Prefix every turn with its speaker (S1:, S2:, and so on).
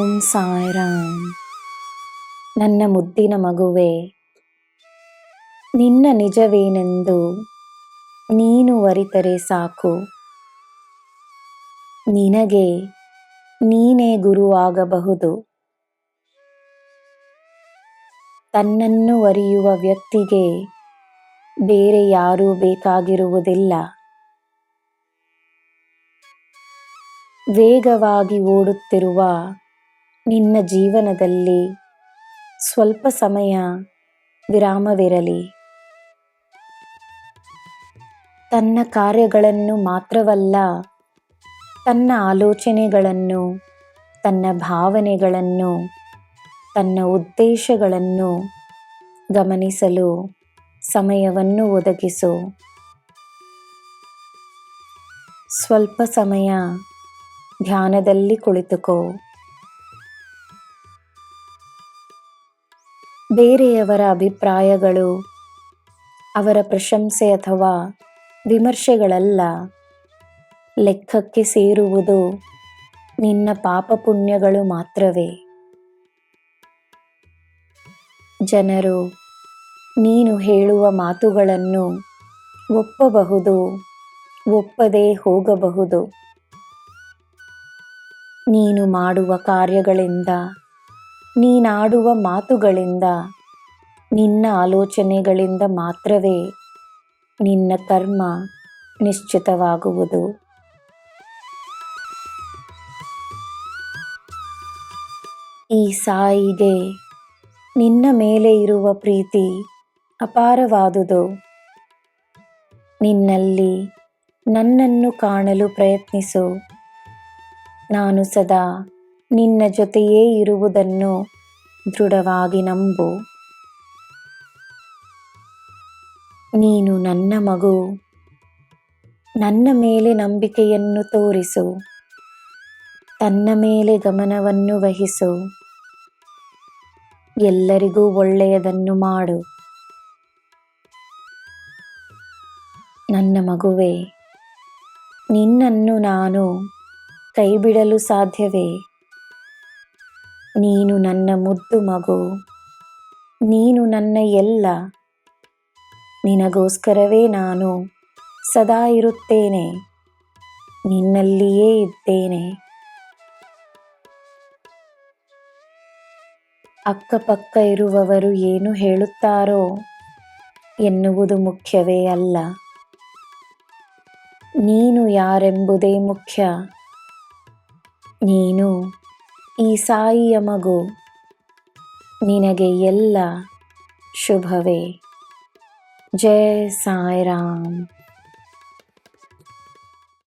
S1: ಓಂ ಸಾಯಿರಾಮ್. ನನ್ನ ಮುದ್ದಿನ ಮಗುವೆ, ನಿನ್ನ ನಿಜವೇನೆಂದು ನೀನು ಅರಿತರೆ ಸಾಕು. ನಿನಗೆ ನೀನೇ ಗುರುವಾಗಬಹುದು. ತನ್ನನ್ನು ಅರಿಯುವ ವ್ಯಕ್ತಿಗೆ ಬೇರೆ ಯಾರೂ ಬೇಕಾಗಿರುವುದಿಲ್ಲ. ವೇಗವಾಗಿ ಓಡುತ್ತಿರುವ ನಿನ್ನ ಜೀವನದಲ್ಲಿ ಸ್ವಲ್ಪ ಸಮಯ ವಿರಾಮವಿರಲಿ. ತನ್ನ ಕಾರ್ಯಗಳನ್ನು ಮಾತ್ರವಲ್ಲ, ತನ್ನ ಆಲೋಚನೆಗಳನ್ನು, ತನ್ನ ಭಾವನೆಗಳನ್ನು, ತನ್ನ ಉದ್ದೇಶಗಳನ್ನು ಗಮನಿಸಲು ಸಮಯವನ್ನು ಒದಗಿಸು. ಸ್ವಲ್ಪ ಸಮಯ ಧ್ಯಾನದಲ್ಲಿ ಕುಳಿತುಕೋ. ಬೇರೆಯವರ ಅಭಿಪ್ರಾಯಗಳು, ಅವರ ಪ್ರಶಂಸೆ ಅಥವಾ ವಿಮರ್ಶೆಗಳಲ್ಲ. ಲೆಕ್ಕಕ್ಕೆ ಸೇರುವುದು ನಿನ್ನ ಪಾಪ ಪುಣ್ಯಗಳು ಮಾತ್ರವೇ. ಜನರು ನೀನು ಹೇಳುವ ಮಾತುಗಳನ್ನು ಒಪ್ಪಬಹುದು, ಒಪ್ಪದೇ ಹೋಗಬಹುದು. ನೀನು ಮಾಡುವ ಕಾರ್ಯಗಳಿಂದ, ನೀನಾಡುವ ಮಾತುಗಳಿಂದ, ನಿನ್ನ ಆಲೋಚನೆಗಳಿಂದ ಮಾತ್ರವೇ ನಿನ್ನ ಕರ್ಮ ನಿಶ್ಚಿತವಾಗುವುದು. ಈ ಸಾಯಿಗೆ ನಿನ್ನ ಮೇಲೆ ಇರುವ ಪ್ರೀತಿ ಅಪಾರವಾದುದು. ನಿನ್ನಲ್ಲಿ ನನ್ನನ್ನು ಕಾಣಲು ಪ್ರಯತ್ನಿಸು. ನಾನು ಸದಾ ನಿನ್ನ ಜೊತೆಯೇ ಇರುವುದನ್ನು ದೃಢವಾಗಿ ನಂಬು. ನೀನು ನನ್ನ ಮಗು. ನನ್ನ ಮೇಲೆ ನಂಬಿಕೆಯನ್ನು ತೋರಿಸು. ತನ್ನ ಮೇಲೆ ಗಮನವನ್ನು ವಹಿಸು. ಎಲ್ಲರಿಗೂ ಒಳ್ಳೆಯದನ್ನು ಮಾಡು. ನನ್ನ ಮಗುವೇ, ನಿನ್ನನ್ನು ನಾನು ಕೈಬಿಡಲು ಸಾಧ್ಯವೇ? ನೀನು ನನ್ನ ಮುದ್ದು ಮಗು. ನೀನು ನನ್ನ ಎಲ್ಲ. ನಿನಗೋಸ್ಕರವೇ ನಾನು ಸದಾ ಇರುತ್ತೇನೆ. ನಿನ್ನಲ್ಲಿಯೇ ಇದ್ದೇನೆ. ಅಕ್ಕಪಕ್ಕ ಇರುವವರು ಏನು ಹೇಳುತ್ತಾರೋ ಎನ್ನುವುದು ಮುಖ್ಯವೇ ಅಲ್ಲ. ನೀನು ಯಾರೆಂಬುದೇ ಮುಖ್ಯ. ನೀನು ಈ ಸಾಯಿಯ ಮಗು. ನಿನಗೆ ಎಲ್ಲ ಶುಭವೇ. ಜೈ ಸಾಯಿರಾಮ್.